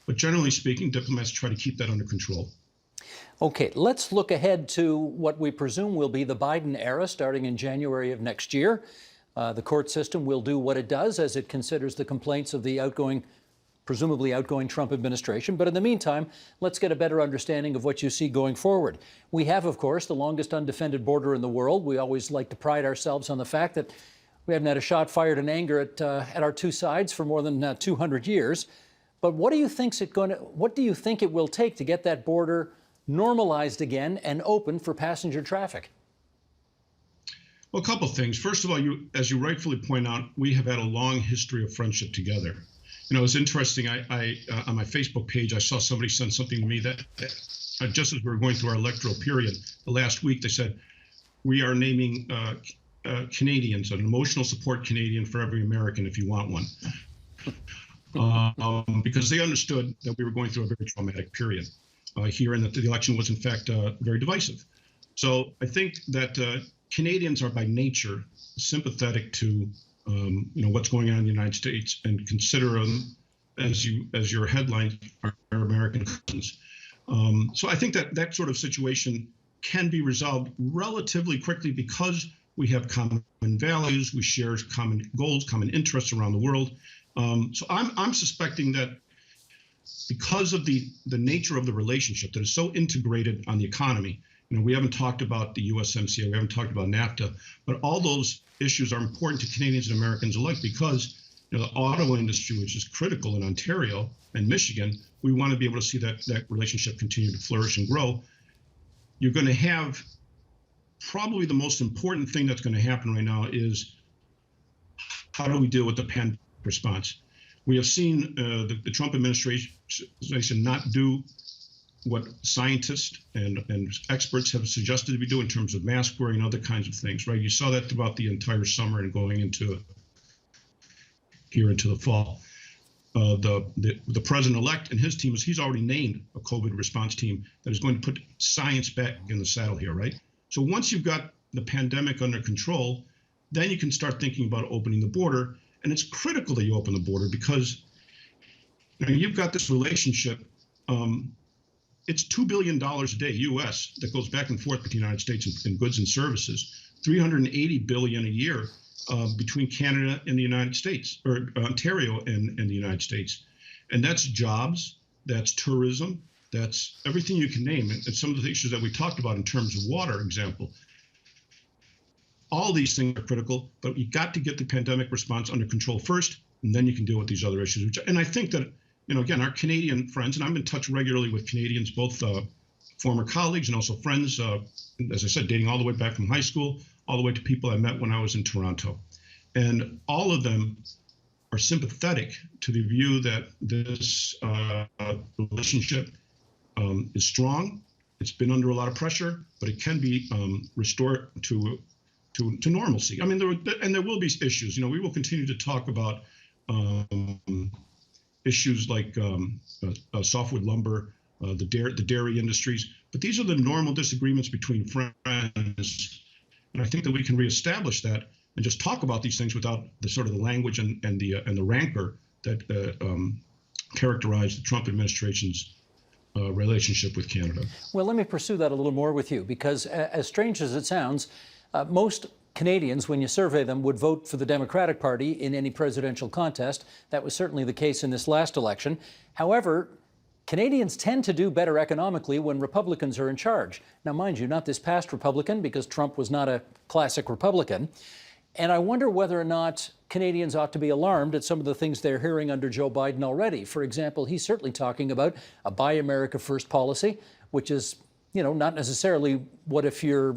Speaker 6: But generally speaking, diplomats try to keep that under control.
Speaker 2: Okay, let's look ahead to what we presume will be the Biden era starting in January of next year. The court system will do what it does as it considers the complaints of the presumably outgoing Trump administration. But in the meantime, let's get a better understanding of what you see going forward. We have, of course, the longest undefended border in the world. We always like to pride ourselves on the fact that we haven't had a shot fired in anger at our two sides for more than 200 years. But what do you think it will take to get that border normalized again and open for passenger traffic?
Speaker 6: Well, a couple of things. First of all, as you rightfully point out, we have had a long history of friendship together. It was interesting. I on my Facebook page, I saw somebody send something to me that just as we were going through our electoral period last week, they said, we are naming Canadians, an emotional support Canadian for every American if you want one. Because they understood that we were going through a very traumatic period here, and that the election was in fact very divisive. So I think that Canadians are by nature sympathetic to what's going on in the United States, and consider them as your headline, our American cousins. So I think that sort of situation can be resolved relatively quickly because we have common values, we share common goals, common interests around the world. So I'm suspecting that because of the nature of the relationship that is so integrated on the economy, we haven't talked about the USMCA, we haven't talked about NAFTA, but all those issues are important to Canadians and Americans alike because the auto industry, which is critical in Ontario and Michigan, we want to be able to see that relationship continue to flourish and grow. You're going to have probably the most important thing that's going to happen right now is how do we deal with the pandemic response? We have seen the Trump administration not do what scientists and experts have suggested we do in terms of mask wearing and other kinds of things, right? You saw that throughout the entire summer and going into the fall. The president-elect and his team, he's already named a COVID response team that is going to put science back in the saddle here, right? So once you've got the pandemic under control, then you can start thinking about opening the border. And it's critical that you open the border because you've got this relationship. It's $2 billion a day, U.S., that goes back and forth between the United States and goods and services, $380 billion a year between Canada and the United States, or Ontario and the United States. And that's jobs, that's tourism, that's everything you can name. And some of the issues that we talked about in terms of water, example. All these things are critical, but you got to get the pandemic response under control first, and then you can deal with these other issues. And I think that, again, our Canadian friends, and I'm in touch regularly with Canadians, both former colleagues and also friends, as I said, dating all the way back from high school, all the way to people I met when I was in Toronto. And all of them are sympathetic to the view that this relationship is strong. It's been under a lot of pressure, but it can be restored to normalcy. I mean, there will be issues. We will continue to talk about issues like softwood lumber, the dairy industries, but these are the normal disagreements between friends. And I think that we can reestablish that and just talk about these things without the sort of the language and the rancor that characterized the Trump administration's relationship with Canada.
Speaker 2: Well, let me pursue that a little more with you, because as strange as it sounds, most Canadians, when you survey them, would vote for the Democratic Party in any presidential contest. That was certainly the case in this last election. However, Canadians tend to do better economically when Republicans are in charge. Now, mind you, not this past Republican, because Trump was not a classic Republican. And I wonder whether or not Canadians ought to be alarmed at some of the things they're hearing under Joe Biden already. For example, he's certainly talking about a Buy America First policy, which is, not necessarily what if you're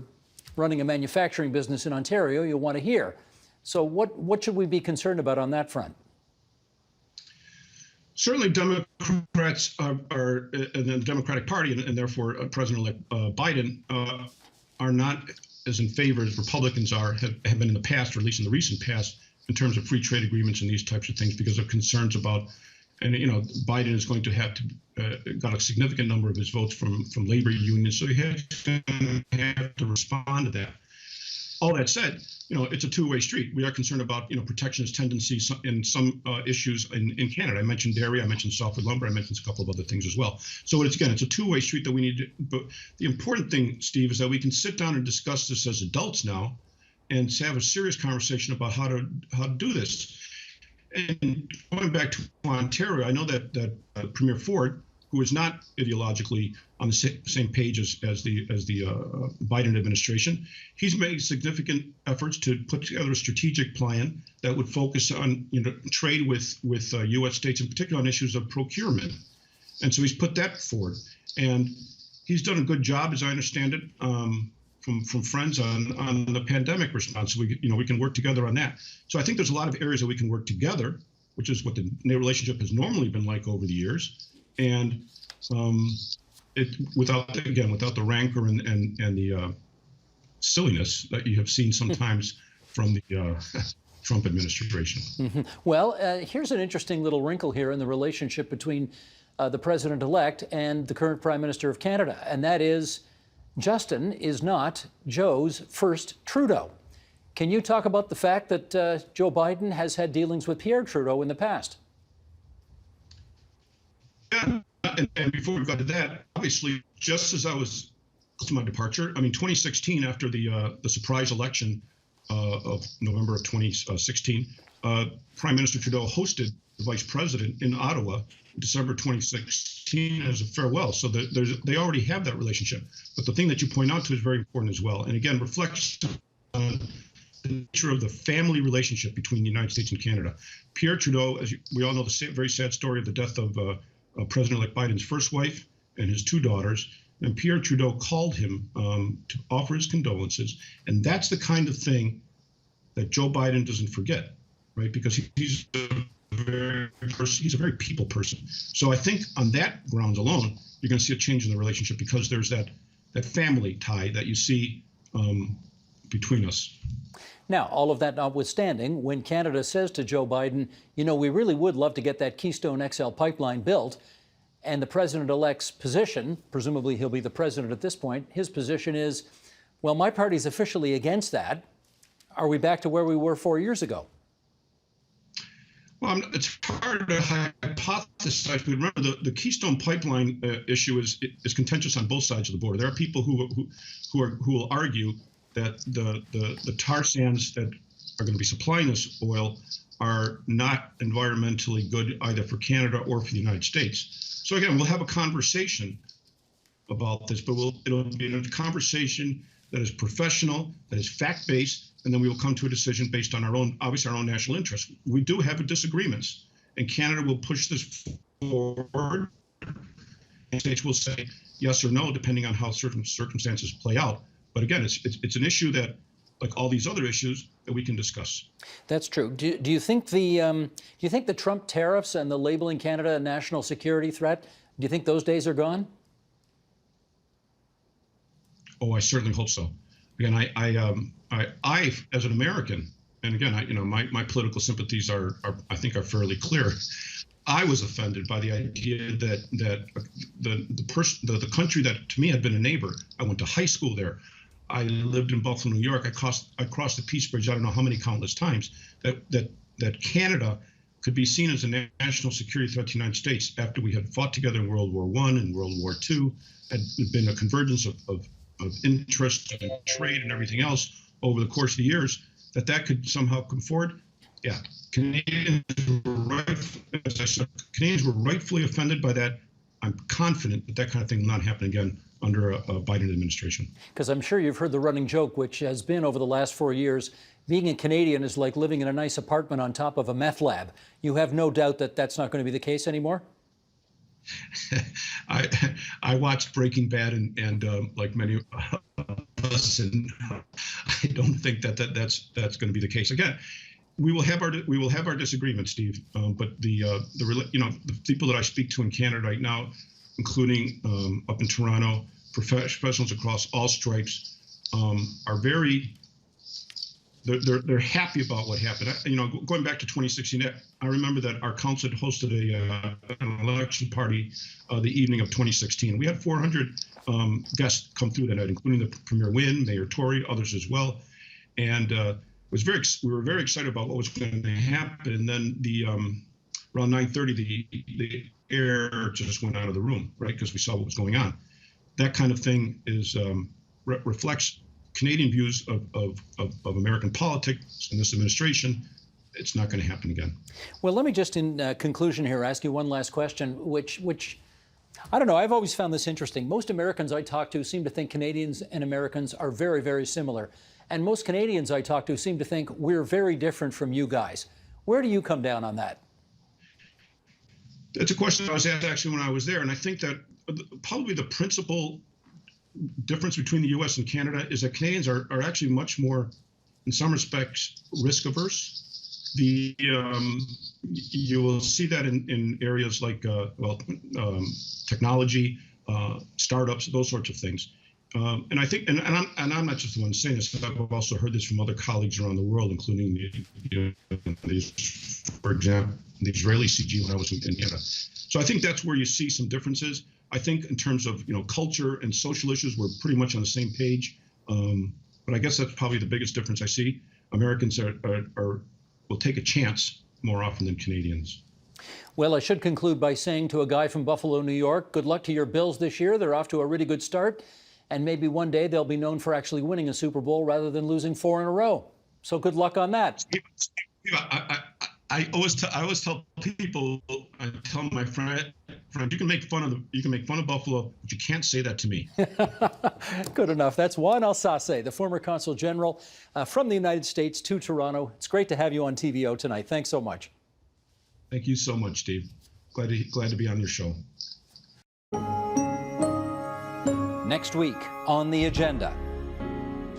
Speaker 2: running a manufacturing business in Ontario you want to hear. So what should we be concerned about on that front?
Speaker 6: Certainly, Democrats and the Democratic Party, and therefore President-elect Biden, are not as in favor as Republicans have been in the past, or at least in the recent past, in terms of free trade agreements and these types of things, because of concerns about, and Biden is going to have to got a significant number of his votes from labor unions, so he has to respond to that. All that said, it's a two-way street. We are concerned about, protectionist tendencies in some issues in Canada. I mentioned dairy, I mentioned softwood lumber, I mentioned a couple of other things as well. So it's a two-way street that we need to, but the important thing, Steve, is that we can sit down and discuss this as adults now and have a serious conversation about how to do this. And going back to Ontario, I know that Premier Ford, who is not ideologically on the same page as the Biden administration, he's made significant efforts to put together a strategic plan that would focus on trade with U.S. states, in particular on issues of procurement. And so he's put that forward, and he's done a good job, as I understand it, from friends on the pandemic response. So we can work together on that. So I think there's a lot of areas that we can work together, which is what the relationship has normally been like over the years. And without the rancor and the silliness that you have seen sometimes from the Trump administration.
Speaker 2: Mm-hmm. Well, here's an interesting little wrinkle here in the relationship between the president-elect and the current Prime Minister of Canada, and that is Justin is not Joe's first Trudeau. Can you talk about the fact that Joe Biden has had dealings with Pierre Trudeau in the past?
Speaker 6: Yeah, and before we got to that, obviously, just as I was close to my departure, I mean, 2016, after the surprise election of November of 2016, Prime Minister Trudeau hosted the Vice President in Ottawa in December 2016 as a farewell. So they already have that relationship. But the thing that you point out to is very important as well. And again, reflects on the nature of the family relationship between the United States and Canada. Pierre Trudeau, as we all know, the very sad story of the death of President-elect Biden's first wife and his two daughters. And Pierre Trudeau called him to offer his condolences. And that's the kind of thing that Joe Biden doesn't forget, right? Because he's a very people person. So I think on that grounds alone, you're going to see a change in the relationship because there's that family tie that you see between us.
Speaker 2: Now, all of that notwithstanding, when Canada says to Joe Biden, you know, we really would love to get that Keystone XL pipeline built, and the president-elect's position, presumably he'll be the president at this point, his position is, well, my party's officially against that. Are we back to where we were 4 years ago?
Speaker 6: Well, it's hard to hypothesize, but remember the Keystone pipeline issue is contentious on both sides of the border. There are people who will argue that the tar sands that are going to be supplying this oil are not environmentally good either for Canada or for the United States. So again, we'll have a conversation about this, but it'll be a conversation that is professional, that is fact-based, and then we will come to a decision based on our own national interest. We do have disagreements, and Canada will push this forward. And states will say yes or no, depending on how certain circumstances play out. But again, it's an issue that, like all these other issues, that we can discuss.
Speaker 2: That's true. Do you think the Trump tariffs and the labeling Canada a national security threat, do you think those days are gone?
Speaker 6: Oh, I certainly hope so. Again, I as an American, and again, my political sympathies are I think are fairly clear. I was offended by the idea that the country that to me had been a neighbor. I went to high school there. I lived in Buffalo, New York. I crossed the Peace Bridge I don't know how many countless times. That Canada could be seen as a national security threat to the United States after we had fought together in World War I and World War II, had been a convergence of interest and trade and everything else over the course of the years, that could somehow come forward. Yeah, Canadians were rightfully offended by that. I'm confident that kind of thing will not happen again under a Biden administration. Because
Speaker 2: I'm sure you've heard the running joke, which has been over the last 4 years, being a Canadian is like living in a nice apartment on top of a meth lab. You have no doubt that that's not going to be the case anymore?
Speaker 6: I watched Breaking Bad and like many of us, and I don't think that's going to be the case. Again, we will have our disagreements, Steve. But the people that I speak to in Canada right now, including up in Toronto, professionals across all stripes, are very. They're happy about what happened. Going back to 2016, I remember that our council had hosted an election party the evening of 2016. We had 400 guests come through that night, including the Premier Wynne, Mayor Tory, others as well. And we were very excited about what was going to happen. And then around 9:30, the air just went out of the room, right? Because we saw what was going on. That kind of thing reflects Canadian views of American politics and this administration. It's not going to happen again.
Speaker 2: Well, let me just in conclusion here ask you one last question, which I don't know, I've always found this interesting. Most Americans I talk to seem to think Canadians and Americans are very, very similar. And most Canadians I talk to seem to think we're very different from you guys. Where do you come down on that?
Speaker 6: That's a question I was asked actually when I was there. And I think that probably the principal difference between the U.S. and Canada is that Canadians are actually much more, in some respects, risk averse. You will see that in areas like technology, startups, those sorts of things. And I think, and I'm not just the one saying this. I've also heard this from other colleagues around the world, including for example, the Israeli CG when I was in Canada. So I think that's where you see some differences. I think in terms of culture and social issues, we're pretty much on the same page. But I guess that's probably the biggest difference I see. Americans will take a chance more often than Canadians.
Speaker 2: Well, I should conclude by saying to a guy from Buffalo, New York, good luck to your Bills this year. They're off to a really good start. And maybe one day they'll be known for actually winning a Super Bowl rather than losing 4 in a row. So good luck on that.
Speaker 6: Steve, I always tell people, I tell my friend, you can make fun of Buffalo, but you can't say that to me.
Speaker 2: Good enough. That's Juan Alsace, the former Consul General from the United States to Toronto. It's great to have you on TVO tonight. Thanks so much.
Speaker 6: Thank you so much, Steve. Glad to be on your show.
Speaker 2: Next week on the agenda.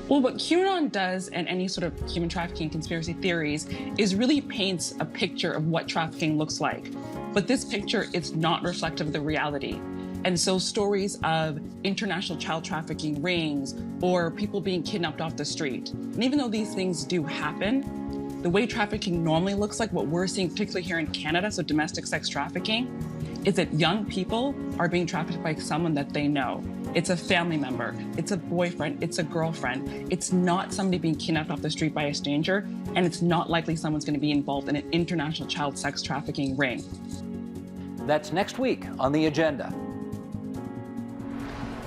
Speaker 7: Well, what QAnon does, and any sort of human trafficking conspiracy theories, is really paints a picture of what trafficking looks like. But this picture is not reflective of the reality. And so stories of international child trafficking rings or people being kidnapped off the street. And even though these things do happen, the way trafficking normally looks like, what we're seeing particularly here in Canada, so domestic sex trafficking, is that young people are being trafficked by someone that they know. It's a family member, it's a boyfriend, it's a girlfriend. It's not somebody being kidnapped off the street by a stranger, and it's not likely someone's going to be involved in an international child sex trafficking ring.
Speaker 2: That's next week on the agenda.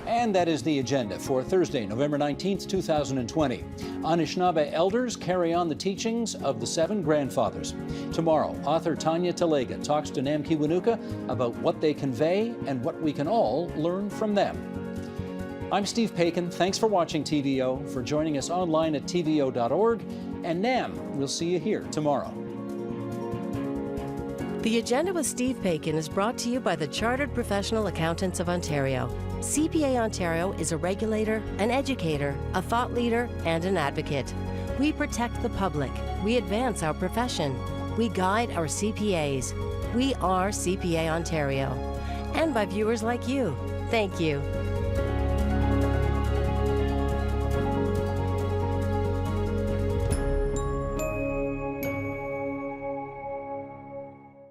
Speaker 2: And that is the agenda for Thursday, November 19th, 2020. Anishinaabe elders carry on the teachings of the 7 grandfathers. Tomorrow, author Tanya Talega talks to Nam Kiwanuka about what they convey and what we can all learn from them. I'm Steve Paikin. Thanks for watching TVO, for joining us online at tvo.org. And Nam, we'll see you here tomorrow.
Speaker 1: The Agenda with Steve Paikin is brought to you by the Chartered Professional Accountants of Ontario. CPA Ontario is a regulator, an educator, a thought leader, and an advocate. We protect the public. We advance our profession. We guide our CPAs. We are CPA Ontario. And by viewers like you. Thank you.